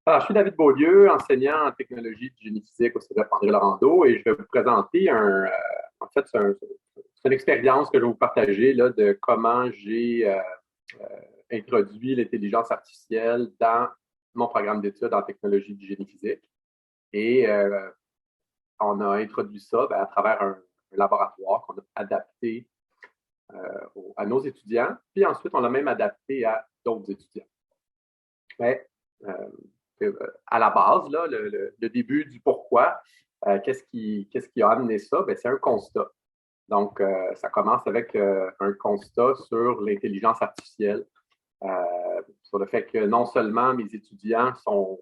Alors, je suis David Beaulieu, enseignant en technologie de génie physique au Cégep André-Laurando et je vais vous présenter en fait, c'est une expérience que je vais vous partager là, de comment j'ai introduit l'intelligence artificielle dans mon programme d'études en technologie du génie physique. Et on a introduit ça à travers un laboratoire qu'on a adapté à nos étudiants, puis ensuite on l'a même adapté à d'autres étudiants. Mais à la base, là, le début du pourquoi, qu'est-ce qui a amené ça? Ben, c'est un constat. Donc, ça commence avec un constat sur l'intelligence artificielle, sur le fait que non seulement mes étudiants sont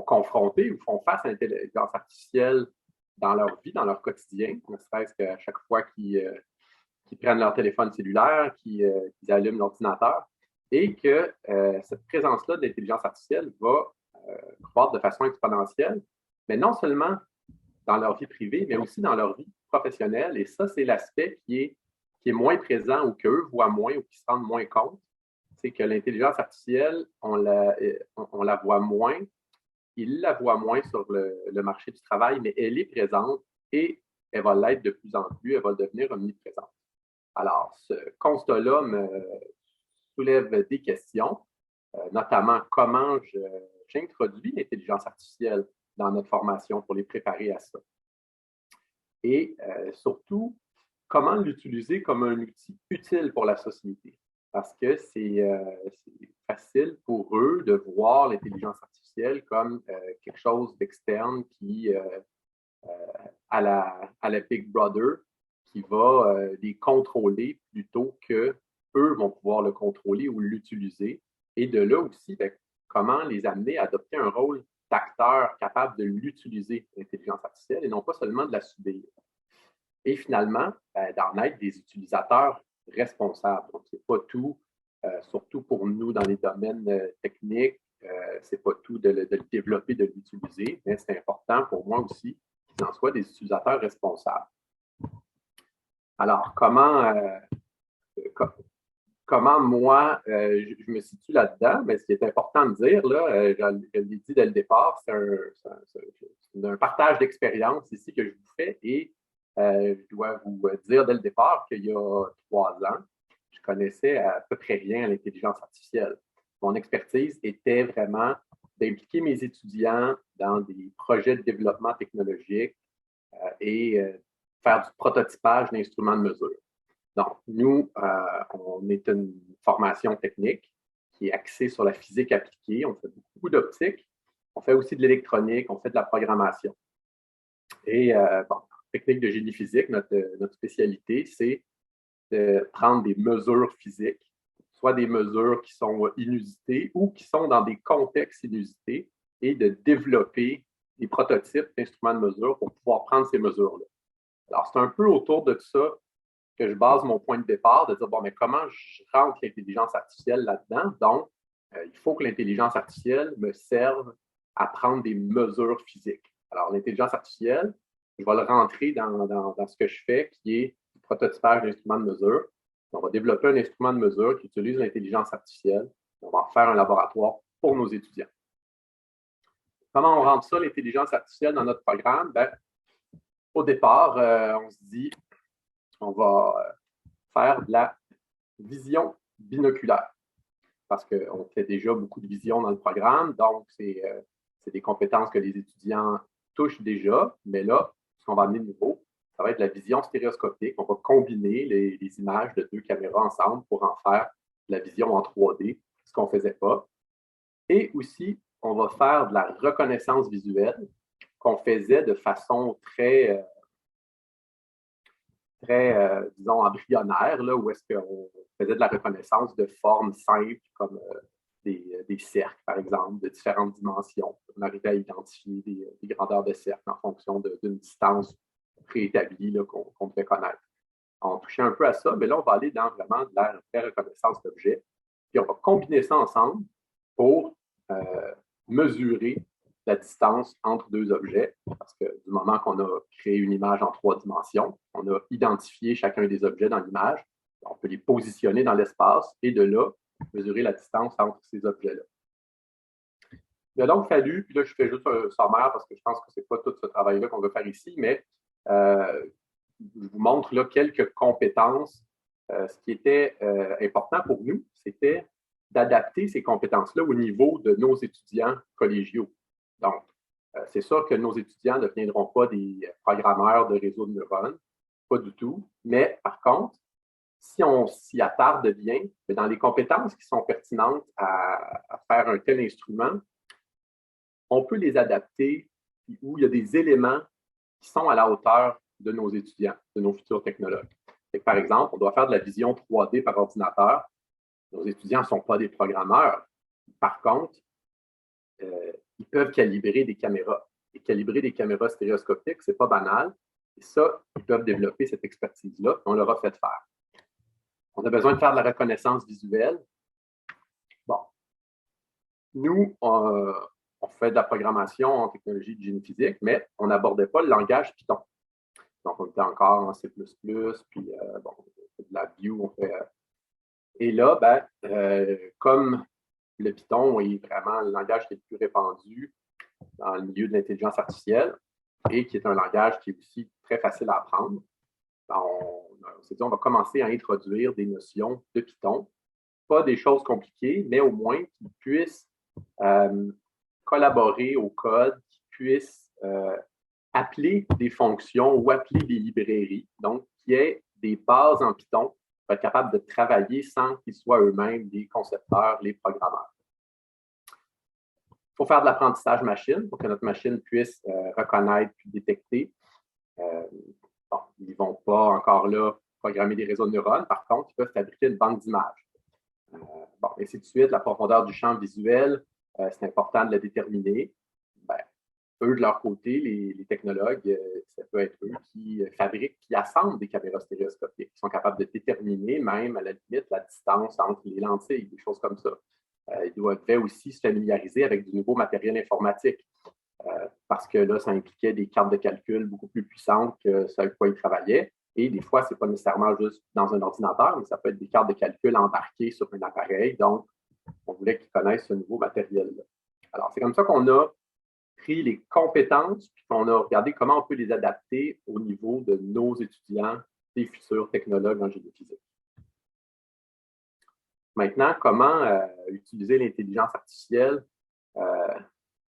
confrontés ou font face à l'intelligence artificielle dans leur vie, dans leur quotidien, ne serait-ce qu'à chaque fois qu'ils prennent leur téléphone cellulaire, qu'ils allument l'ordinateur, et que cette présence-là de l'intelligence artificielle va croître de façon exponentielle, mais non seulement dans leur vie privée, mais aussi dans leur vie professionnelle. Et ça, c'est l'aspect qui est moins présent ou qu'eux voient moins ou qui se rendent moins compte. C'est que l'intelligence artificielle, on la voit moins, ils la voient moins sur le marché du travail, mais elle est présente et elle va l'être de plus en plus, elle va devenir omniprésente. Alors, ce constat-là me soulève des questions, notamment comment j'introduis l'intelligence artificielle dans notre formation pour les préparer à ça. Et surtout, comment l'utiliser comme un outil utile pour la société. Parce que c'est facile pour eux de voir l'intelligence artificielle comme quelque chose d'externe qui, à la Big Brother, qui va les contrôler plutôt que eux vont pouvoir le contrôler ou l'utiliser. Et de là aussi, ben, comment les amener à adopter un rôle d'acteur capable de l'utiliser, l'intelligence artificielle, et non pas seulement de la subir. Et finalement, ben, d'en être des utilisateurs responsables. Donc, c'est pas tout, surtout pour nous dans les domaines techniques, c'est pas tout de le développer, de l'utiliser, mais c'est important pour moi aussi qu'ils en soient des utilisateurs responsables. Alors, comment moi, je me situe là-dedans? Mais ce qui est important de dire, là, je l'ai dit dès le départ, c'est un partage d'expérience ici que je vous fais et je dois vous dire dès le départ qu'il y a 3 ans, je connaissais à peu près rien à l'intelligence artificielle. Mon expertise était vraiment d'impliquer mes étudiants dans des projets de développement technologique et faire du prototypage d'instruments de mesure. Donc, nous, on est une formation technique qui est axée sur la physique appliquée. On fait beaucoup d'optique. On fait aussi de l'électronique. On fait de la programmation. Et bon, technique de génie physique, notre spécialité, c'est de prendre des mesures physiques, soit des mesures qui sont inusitées ou qui sont dans des contextes inusités, et de développer des prototypes d'instruments de mesure pour pouvoir prendre ces mesures-là. Alors, c'est un peu autour de ça que je base mon point de départ, de dire, bon, mais comment je rentre l'intelligence artificielle là-dedans? Donc, il faut que l'intelligence artificielle me serve à prendre des mesures physiques. Alors, l'intelligence artificielle, je vais le rentrer dans ce que je fais, qui est du prototypage d'instruments de mesure. On va développer un instrument de mesure qui utilise l'intelligence artificielle. On va en faire un laboratoire pour nos étudiants. Comment on rentre ça, l'intelligence artificielle, dans notre programme? Ben, au départ, on se dit, on va faire de la vision binoculaire parce qu'on fait déjà beaucoup de vision dans le programme, donc c'est des compétences que les étudiants touchent déjà, mais là, ce qu'on va amener de nouveau, ça va être la vision stéréoscopique. On va combiner les images de 2 caméras ensemble pour en faire de la vision en 3D, ce qu'on ne faisait pas. Et aussi, on va faire de la reconnaissance visuelle qu'on faisait de façon très, disons, embryonnaire, là, où est-ce qu'on faisait de la reconnaissance de formes simples comme des cercles, par exemple, de différentes dimensions. On arrivait à identifier des grandeurs de cercles en fonction d'une distance préétablie qu'on devait connaître. On touchait un peu à ça, mais là, on va aller dans vraiment de la vraie reconnaissance d'objets. Puis on va combiner ça ensemble pour mesurer la distance entre 2 objets, parce que du moment qu'on a créé une image en 3 dimensions, on a identifié chacun des objets dans l'image, on peut les positionner dans l'espace et de là, mesurer la distance entre ces objets-là. Il a donc fallu, puis là, je fais juste un sommaire parce que je pense que ce n'est pas tout ce travail-là qu'on va faire ici, mais je vous montre là quelques compétences. Ce qui était important pour nous, c'était d'adapter ces compétences-là au niveau de nos étudiants collégiaux. Donc, c'est sûr que nos étudiants ne deviendront pas des programmeurs de réseaux de neurones, pas du tout, mais par contre, si on s'y attarde bien, dans les compétences qui sont pertinentes à faire un tel instrument, on peut les adapter où il y a des éléments qui sont à la hauteur de nos étudiants, de nos futurs technologues. Par exemple, on doit faire de la vision 3D par ordinateur. Nos étudiants ne sont pas des programmeurs. Par contre, ils peuvent calibrer des caméras. Et calibrer des caméras stéréoscopiques, ce n'est pas banal. Et ça, ils peuvent développer cette expertise-là, on leur a fait faire. On a besoin de faire de la reconnaissance visuelle. Bon. Nous, on fait de la programmation en technologie de génie physique, mais on n'abordait pas le langage Python. Donc, on était encore en C++, puis bon, de la Vue, on fait. Et là, comme le Python est vraiment le langage qui est le plus répandu dans le milieu de l'intelligence artificielle et qui est un langage qui est aussi très facile à apprendre, on s'est dit on va commencer à introduire des notions de Python. Pas des choses compliquées, mais au moins qui puissent collaborer au code, qui puissent appeler des fonctions ou appeler des librairies, donc qui aient des bases en Python pour être capable de travailler sans qu'ils soient eux-mêmes des concepteurs, les programmeurs. Il faut faire de l'apprentissage machine pour que notre machine puisse reconnaître puis détecter. Bon, ils ne vont pas encore là programmer des réseaux de neurones. Par contre, ils peuvent fabriquer une banque d'images. Bon, ainsi de suite, la profondeur du champ visuel, c'est important de la déterminer. Eux, de leur côté, les technologues, ça peut être eux qui fabriquent, qui assemblent des caméras stéréoscopiques, qui sont capables de déterminer même à la limite la distance entre les lentilles, des choses comme ça. Ils devaient aussi se familiariser avec du nouveau matériel informatique parce que là, ça impliquait des cartes de calcul beaucoup plus puissantes que ce avec quoi ils travaillaient. Et des fois, ce n'est pas nécessairement juste dans un ordinateur, mais ça peut être des cartes de calcul embarquées sur un appareil. Donc, on voulait qu'ils connaissent ce nouveau matériel-là. Alors, c'est comme ça qu'on a pris les compétences, puis qu'on a regardé comment on peut les adapter au niveau de nos étudiants, des futurs technologues en génie physique. Maintenant, comment utiliser l'intelligence artificielle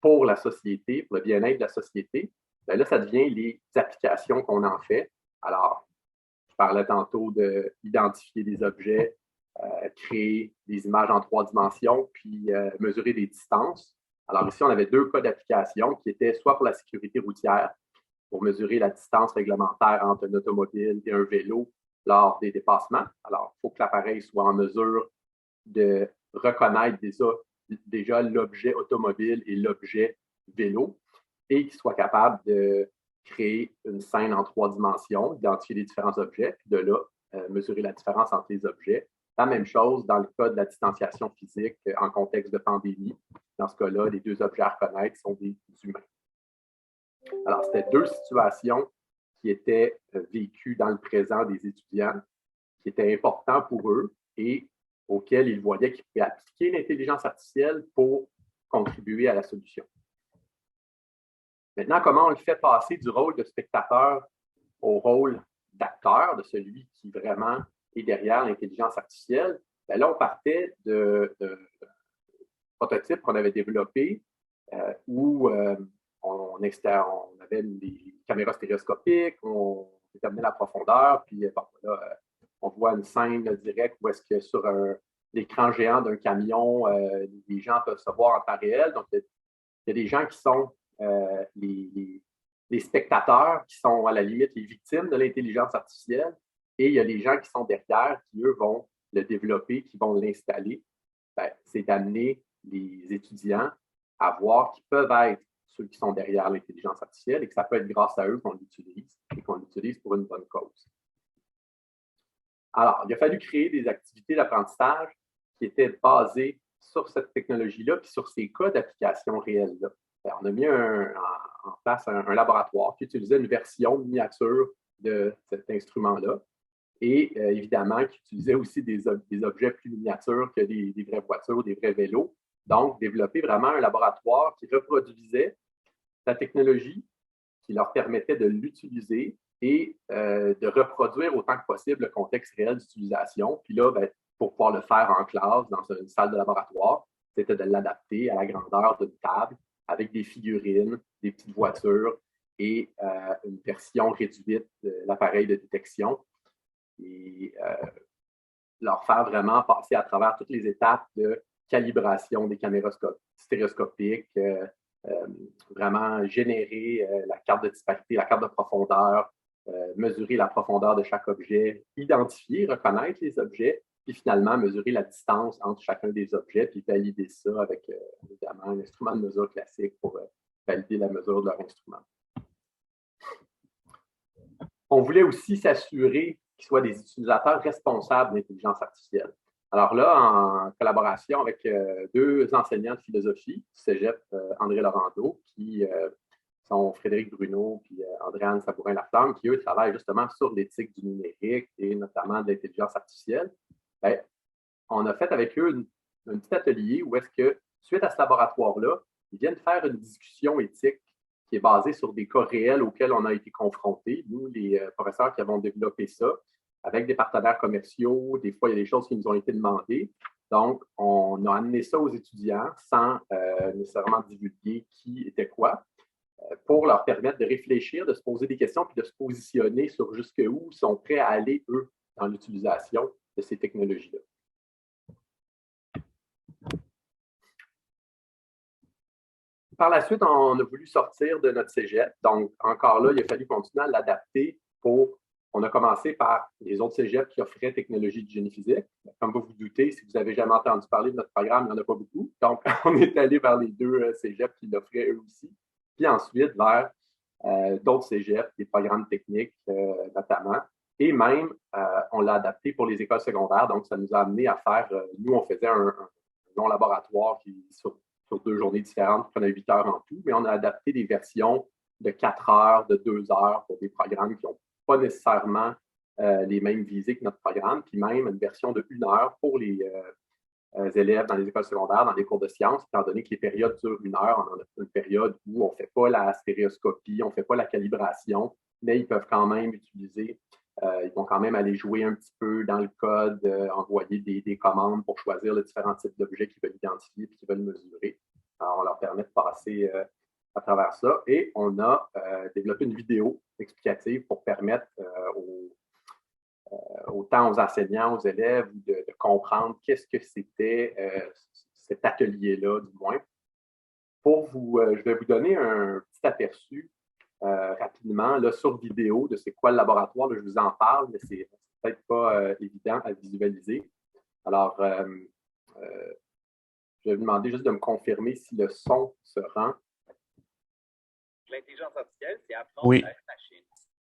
pour la société, pour le bien-être de la société? Bien là, ça devient les applications qu'on en fait. Alors, je parlais tantôt d'identifier des objets, créer des images en 3 dimensions, puis mesurer des distances. Alors ici, on avait 2 cas d'application qui étaient soit pour la sécurité routière, pour mesurer la distance réglementaire entre un automobile et un vélo lors des dépassements. Alors, il faut que l'appareil soit en mesure de reconnaître déjà l'objet automobile et l'objet vélo et qu'il soit capable de créer une scène en 3 dimensions, identifier les différents objets, puis de là, mesurer la différence entre les objets. La même chose dans le cas de la distanciation physique en contexte de pandémie. Dans ce cas-là, les 2 objets à reconnaître sont des humains. Alors, c'était 2 situations qui étaient vécues dans le présent des étudiants, qui étaient importants pour eux et auxquels ils voyaient qu'ils pouvaient appliquer l'intelligence artificielle pour contribuer à la solution. Maintenant, comment on le fait passer du rôle de spectateur au rôle d'acteur, de celui qui vraiment est derrière l'intelligence artificielle? Bien là, on partait de prototypes qu'on avait développés où on avait des caméras stéréoscopiques, on déterminait la profondeur, puis bon, là, on voit une scène directe où est-ce que sur l'écran géant d'un camion, les gens peuvent se voir en temps réel. Donc, il y a des gens qui sont les spectateurs, qui sont à la limite les victimes de l'intelligence artificielle, et il y a les gens qui sont derrière, qui, eux, vont le développer, qui vont l'installer. Ben, c'est d'amener les étudiants à voir qu'ils peuvent être ceux qui sont derrière l'intelligence artificielle et que ça peut être grâce à eux qu'on l'utilise et qu'on l'utilise pour une bonne cause. Alors, il a fallu créer des activités d'apprentissage qui étaient basées sur cette technologie-là puis sur ces cas d'application réels-là. On a mis en place un laboratoire qui utilisait une version miniature de cet instrument-là et évidemment qui utilisait aussi des objets plus miniatures que des vraies voitures, des vrais vélos. Donc, développer vraiment un laboratoire qui reproduisait la technologie, qui leur permettait de l'utiliser et de reproduire autant que possible le contexte réel d'utilisation. Puis là, ben, pour pouvoir le faire en classe, dans une salle de laboratoire, c'était de l'adapter à la grandeur d'une table avec des figurines, des petites voitures et une version réduite de l'appareil de détection. Et leur faire vraiment passer à travers toutes les étapes de calibration des caméras stéréoscopiques, vraiment générer la carte de disparité, la carte de profondeur, mesurer la profondeur de chaque objet, identifier, reconnaître les objets, puis finalement mesurer la distance entre chacun des objets, puis valider ça avec évidemment un instrument de mesure classique pour valider la mesure de leur instrument. On voulait aussi s'assurer qu'ils soient des utilisateurs responsables d'intelligence artificielle. Alors là, en collaboration avec deux enseignants de philosophie du Cégep André Laurando, qui sont Frédéric Bruno et Andréane Sabourin-Laflamme, qui, eux, travaillent justement sur l'éthique du numérique et notamment de l'intelligence artificielle. Bien, on a fait avec eux un petit atelier où est-ce que, suite à ce laboratoire-là, ils viennent faire une discussion éthique qui est basée sur des cas réels auxquels on a été confrontés, nous, les professeurs qui avons développé ça, avec des partenaires commerciaux. Des fois, il y a des choses qui nous ont été demandées. Donc, on a amené ça aux étudiants sans nécessairement divulguer qui était quoi, pour leur permettre de réfléchir, de se poser des questions, puis de se positionner sur jusqu'où ils sont prêts à aller, eux, dans l'utilisation de ces technologies-là. Par la suite, on a voulu sortir de notre cégep. Donc, encore là, il a fallu continuer à l'adapter pour... On a commencé par les autres cégeps qui offraient technologie de génie physique. Comme vous vous doutez, si vous n'avez jamais entendu parler de notre programme, il n'y en a pas beaucoup. Donc, on est allé vers les deux cégeps qui l'offraient eux aussi. Puis ensuite, vers d'autres cégeps, des programmes techniques notamment. Et même, on l'a adapté pour les écoles secondaires. Donc, ça nous a amené à faire... nous, on faisait un long laboratoire qui, sur 2 journées différentes, qui prenait 8 heures en tout. Mais on a adapté des versions de 4 heures, de 2 heures pour des programmes qui n'ont pas nécessairement les mêmes visées que notre programme, puis même une version de 1 heure pour les élèves dans les écoles secondaires, dans les cours de sciences, étant donné que les périodes durent 1 heure, on en a une période où on ne fait pas la stéréoscopie, on ne fait pas la calibration, mais ils peuvent quand même utiliser, ils vont quand même aller jouer un petit peu dans le code, envoyer des commandes pour choisir les différents types d'objets qu'ils veulent identifier et qu'ils veulent mesurer. Alors, on leur permet de passer à travers ça. Et on a développé une vidéo explicative pour permettre autant aux enseignants, aux élèves, de comprendre qu'est-ce que c'était cet atelier-là, du moins. Je vais vous donner un petit aperçu rapidement là, sur vidéo de c'est quoi le laboratoire. Là, je vous en parle, mais c'est peut-être pas évident à visualiser. Alors, je vais vous demander juste de me confirmer si le son se rend. L'intelligence artificielle, c'est apprendre à une machine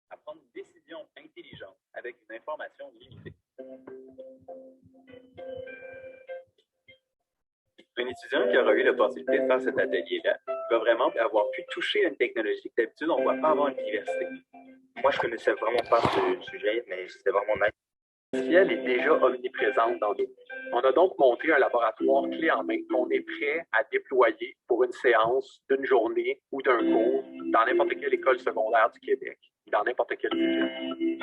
à prendre une décision intelligente avec une information limitée. Un étudiant qui aura eu l'opportunité de faire cet atelier-là va vraiment avoir pu toucher à une technologie que d'habitude on ne voit pas avoir à l'université. Moi, je ne connaissais vraiment pas ce sujet, mais c'était vraiment nice. L'artificiel est déjà omniprésente dans nos vies. On a donc monté un laboratoire clé en main qu'on est prêt à déployer pour une séance d'une journée ou d'un cours dans n'importe quelle école secondaire du Québec, dans n'importe quel sujet.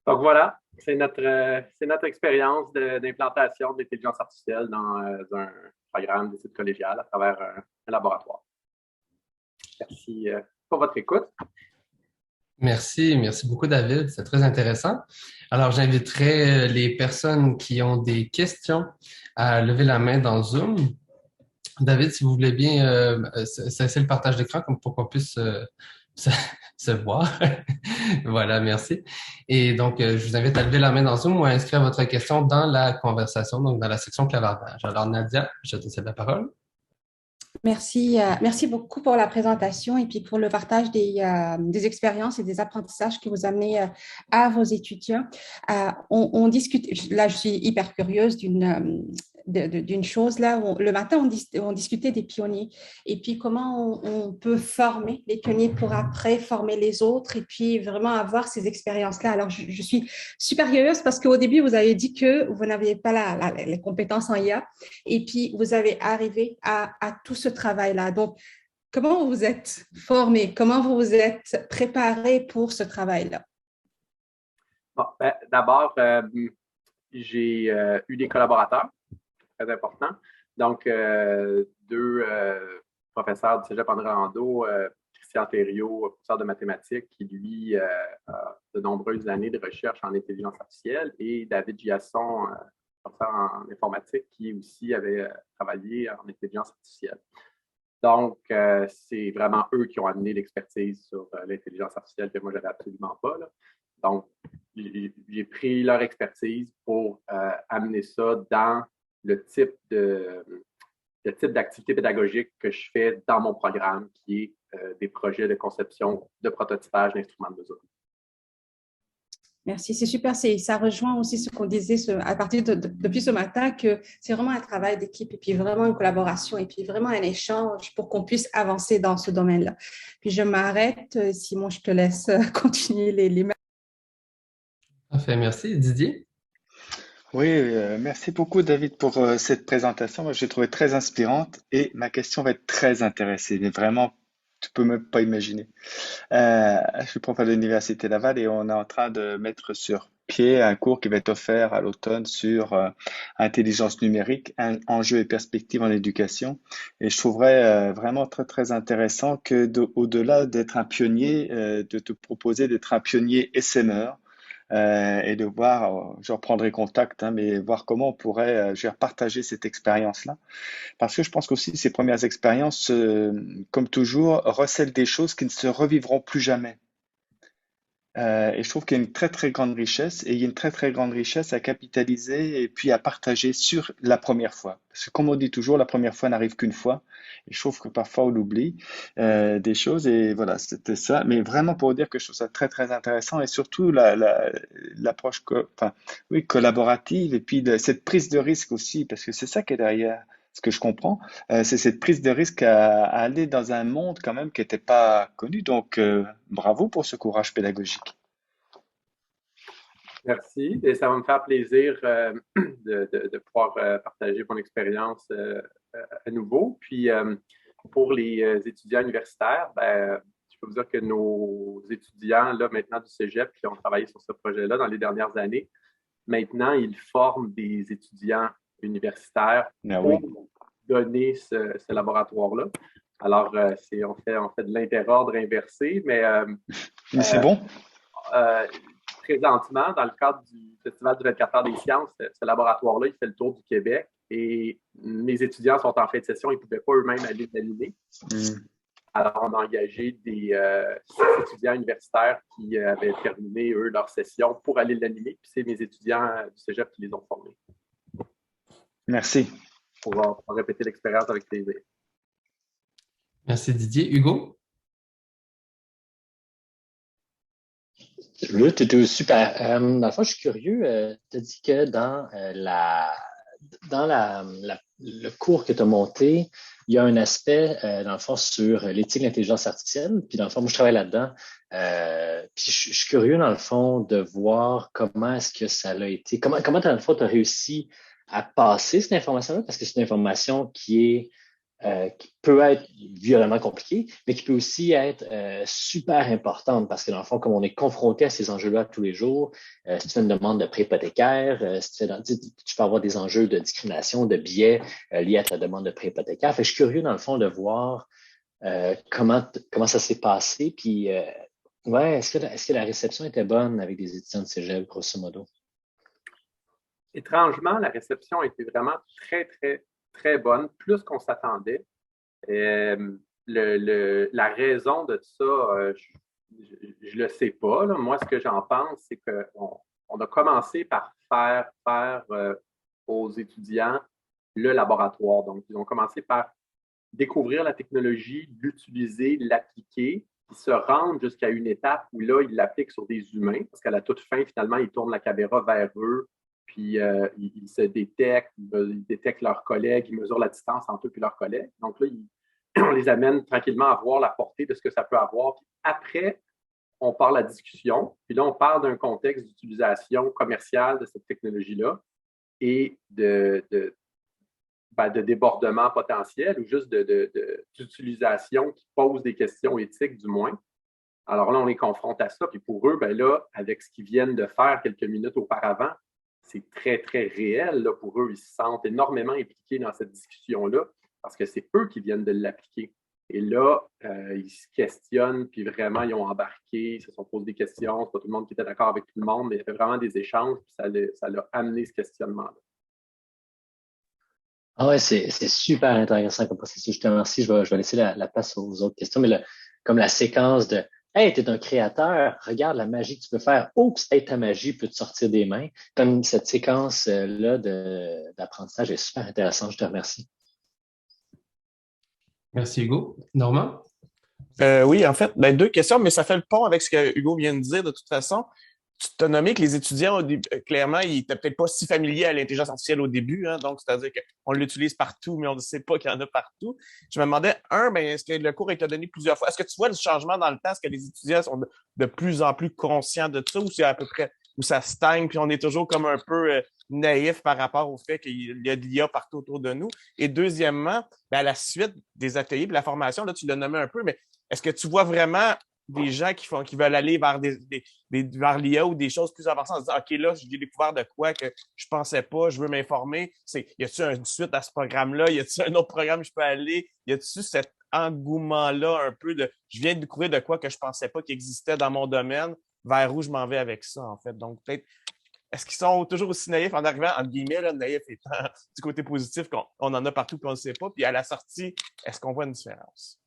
Donc voilà, c'est notre expérience d'implantation de l'intelligence artificielle dans un programme d'études collégiales à travers un laboratoire. Merci pour votre écoute. Merci beaucoup David, c'est très intéressant. Alors j'inviterai les personnes qui ont des questions à lever la main dans Zoom. David, si vous voulez bien cesser le partage d'écran comme pour qu'on puisse se voir. Voilà, merci. Et donc, je vous invite à lever la main dans Zoom ou à inscrire votre question dans la conversation, donc dans la section clavardage. Alors, Nadia, je te cède la parole. Merci beaucoup pour la présentation et puis pour le partage des expériences et des apprentissages que vous amenez à vos étudiants. On discute, là je suis hyper curieuse d'une chose là. Le matin, on discutait des pionniers et puis comment on peut former les pionniers pour après former les autres et puis vraiment avoir ces expériences-là. Alors, je suis super curieuse parce qu'au début, vous avez dit que vous n'aviez pas les compétences en IA et puis vous avez arrivé à tout ce travail-là. Donc, comment vous vous êtes formé? Comment vous vous êtes préparé pour ce travail-là? Bon, ben, d'abord, j'ai eu des collaborateurs très importants. Donc, deux professeurs du Cégep André Rando, Christian Thériault, professeur de mathématiques, qui, lui, a de nombreuses années de recherche en intelligence artificielle, et David Giasson, professeur en informatique, qui aussi avait travaillé en intelligence artificielle. Donc, c'est vraiment eux qui ont amené l'expertise sur l'intelligence artificielle que moi, je n'avais absolument pas, là. Donc, j'ai pris leur expertise pour amener ça dans le type d'activité pédagogique que je fais dans mon programme, qui est des projets de conception de prototypage d'instruments de mesure. Merci, c'est super. Ça rejoint aussi ce qu'on disait depuis ce matin, que c'est vraiment un travail d'équipe et puis vraiment une collaboration et puis vraiment un échange pour qu'on puisse avancer dans ce domaine-là. Puis je m'arrête. Simon, je te laisse continuer les Parfait, merci. Didier? Oui, merci beaucoup David pour cette présentation. Moi, j'ai trouvé très inspirante et ma question va être très intéressée. Mais vraiment, tu peux même pas imaginer. Je suis prof à l'Université Laval et on est en train de mettre sur pied un cours qui va être offert à l'automne sur intelligence numérique, enjeux et perspectives en éducation. Et je trouverais vraiment très, très intéressant que au-delà d'être un pionnier, de te proposer d'être un pionnier SME et de voir, je reprendrai contact, hein, mais voir comment on pourrait partager cette expérience-là. Parce que je pense qu'aussi ces premières expériences, comme toujours, recèlent des choses qui ne se revivront plus jamais. Et je trouve qu'il y a une très très grande richesse et il y a une très très grande richesse à capitaliser et puis à partager sur la première fois. Parce que comme on dit toujours, la première fois n'arrive qu'une fois. Et je trouve que parfois on oublie des choses et voilà, c'était ça. Mais vraiment pour dire que je trouve ça très très intéressant et surtout l'approche enfin, oui, collaborative et puis cette prise de risque aussi parce que c'est ça qui est derrière. Ce que je comprends, c'est cette prise de risque à aller dans un monde quand même qui n'était pas connu. Donc, bravo pour ce courage pédagogique. Merci. Et ça va me faire plaisir de pouvoir partager mon expérience à nouveau. Puis, pour les étudiants universitaires, ben, je peux vous dire que nos étudiants, là, maintenant du Cégep, qui ont travaillé sur ce projet-là dans les dernières années, maintenant, ils forment des étudiants universitaires Ah pour oui. donner ce laboratoire-là. Alors, on fait de l'interordre inversé, mais Mais c'est bon. présentement, dans le cadre du Festival du 24 heures des sciences, ce laboratoire-là, il fait le tour du Québec et mes étudiants sont en fin de session, ils ne pouvaient pas eux-mêmes aller l'animer. Alors, on a engagé des 6 étudiants universitaires qui avaient terminé, eux, leur session pour aller l'animer. Puis c'est mes étudiants du Cégep qui les ont formés. Merci. Pour répéter l'expérience avec plaisir. Merci Didier. Hugo? Oui, tu es super. Dans le fond, je suis curieux. Tu as dit que dans le cours que tu as monté, il y a un aspect, dans le fond, sur l'éthique de l'intelligence artificielle. Puis, dans le fond, moi, je travaille là-dedans. Puis, je suis curieux, dans le fond, de voir comment est-ce que ça a été. Comment dans le fond, tu as réussi à passer cette information-là? Parce que c'est une information qui peut être violemment compliquée, mais qui peut aussi être super importante parce que dans le fond, comme on est confronté à ces enjeux-là tous les jours, si tu fais une demande de prêt hypothécaire, si tu peux avoir des enjeux de discrimination, de biais liés à ta demande de prêt hypothécaire. Fait que je suis curieux dans le fond de voir comment ça s'est passé, puis ouais, est-ce que la réception était bonne avec des étudiants de cégep, grosso modo? Étrangement, la réception a été vraiment très, très, très bonne, plus qu'on s'attendait. La raison de ça, je ne le sais pas, là. Moi, ce que j'en pense, c'est qu'on a commencé par faire aux étudiants le laboratoire. Donc, ils ont commencé par découvrir la technologie, l'utiliser, l'appliquer, puis se rendre jusqu'à une étape où là, ils l'appliquent sur des humains, parce qu'à la toute fin, finalement, ils tournent la caméra vers eux puis ils se détectent, ils détectent leurs collègues, ils mesurent la distance entre eux et leurs collègues. Donc là, on les amène tranquillement à voir la portée de ce que ça peut avoir. Puis après, on parle à la discussion, puis là, on parle d'un contexte d'utilisation commerciale de cette technologie-là et de débordement potentiel ou juste d'utilisation qui pose des questions éthiques du moins. Alors là, on les confronte à ça. Puis pour eux, là, avec ce qu'ils viennent de faire quelques minutes auparavant, c'est très, très réel. Là, pour eux, ils se sentent énormément impliqués dans cette discussion-là parce que c'est eux qui viennent de l'appliquer. Et là, ils se questionnent, puis vraiment, ils ont embarqué, ils se sont posés des questions. C'est pas tout le monde qui était d'accord avec tout le monde, mais il y avait vraiment des échanges, puis ça l'a amené ce questionnement-là. Ah ouais, c'est super intéressant comme processus. Je te remercie. Je vais laisser la place aux autres questions. Mais comme la séquence de Hey, t'es un créateur, regarde la magie que tu peux faire. Oups, hey, ta magie peut te sortir des mains. Comme cette séquence-là d'apprentissage est super intéressante. Je te remercie. Merci, Hugo. Normand? Oui, en fait, deux questions, mais ça fait le pont avec ce que Hugo vient de dire de toute façon. Tu t'as nommé que les étudiants, clairement, ils n'étaient peut-être pas si familiers à l'intelligence artificielle au début, hein, donc c'est-à-dire qu'on l'utilise partout, mais on ne sait pas qu'il y en a partout. Je me demandais, est-ce que le cours a été donné plusieurs fois? Est-ce que tu vois le changement dans le temps? Est-ce que les étudiants sont de plus en plus conscients de ça ou c'est à peu près où ça stagne, puis on est toujours comme un peu naïf par rapport au fait qu'il y a de l'IA partout autour de nous? Et deuxièmement, à la suite des ateliers et de la formation, là, tu l'as nommé un peu, mais est-ce que tu vois vraiment des gens qui veulent aller vers vers l'IA ou des choses plus avancées en se disant OK, là, j'ai découvert de quoi que je pensais pas, je veux m'informer. Y a-t-il une suite à ce programme-là? Y a-t-il un autre programme où je peux aller? Y a-t-il cet engouement-là un peu de je viens de découvrir de quoi que je pensais pas qu'il existait dans mon domaine, vers où je m'en vais avec ça, en fait. Donc, peut-être, est-ce qu'ils sont toujours aussi naïfs en arrivant, entre guillemets, là, naïf étant du côté positif qu'on en a partout et on ne sait pas, puis à la sortie, est-ce qu'on voit une différence?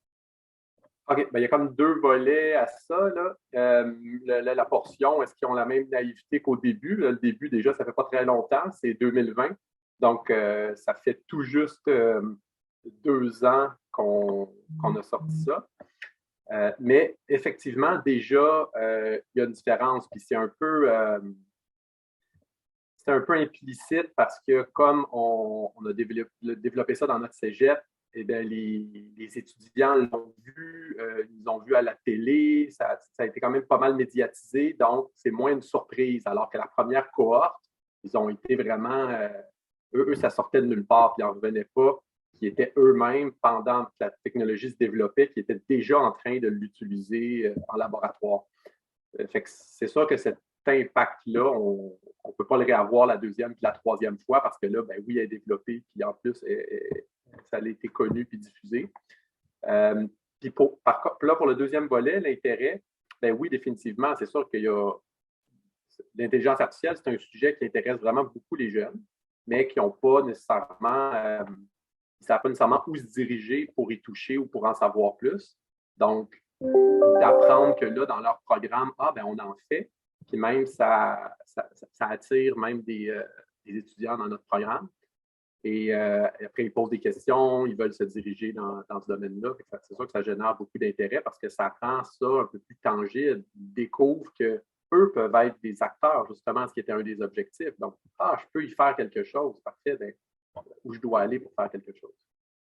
OK, il y a comme deux volets à ça. Là. La portion, est-ce qu'ils ont la même naïveté qu'au début? Là, le début, déjà, ça fait pas très longtemps, c'est 2020. Donc, ça fait tout juste 2 ans qu'on a sorti ça. Mais effectivement, déjà, il y a une différence. Puis c'est un peu implicite parce que comme on a développé ça dans notre cégep, eh bien, les étudiants l'ont vu, ils l'ont vu à la télé, ça a été quand même pas mal médiatisé, donc c'est moins une surprise. Alors que la première cohorte, ils ont été vraiment, eux, ça sortait de nulle part, puis ils n'en revenaient pas, qui étaient eux-mêmes, pendant que la technologie se développait, qui étaient déjà en train de l'utiliser en laboratoire. Fait que c'est sûr que cet impact-là, on ne peut pas le réavoir la deuxième puis la troisième fois parce que là, ben oui, elle est développée, puis en plus, ça a été connu puis diffusé. Puis pour le deuxième volet, l'intérêt, ben oui, définitivement, c'est sûr qu'il y a l'intelligence artificielle, c'est un sujet qui intéresse vraiment beaucoup les jeunes, mais qui n'ont pas nécessairement, ils ne savent pas nécessairement où se diriger pour y toucher ou pour en savoir plus. Donc, d'apprendre que là, dans leur programme, on en fait, puis même ça attire même des étudiants dans notre programme. Et après, ils posent des questions, ils veulent se diriger dans ce domaine-là. C'est sûr que ça génère beaucoup d'intérêt parce que ça rend ça un peu plus tangible. Ils découvrent qu'eux peuvent être des acteurs, justement, ce qui était un des objectifs. Donc, je peux y faire quelque chose. Parfait, où je dois aller pour faire quelque chose.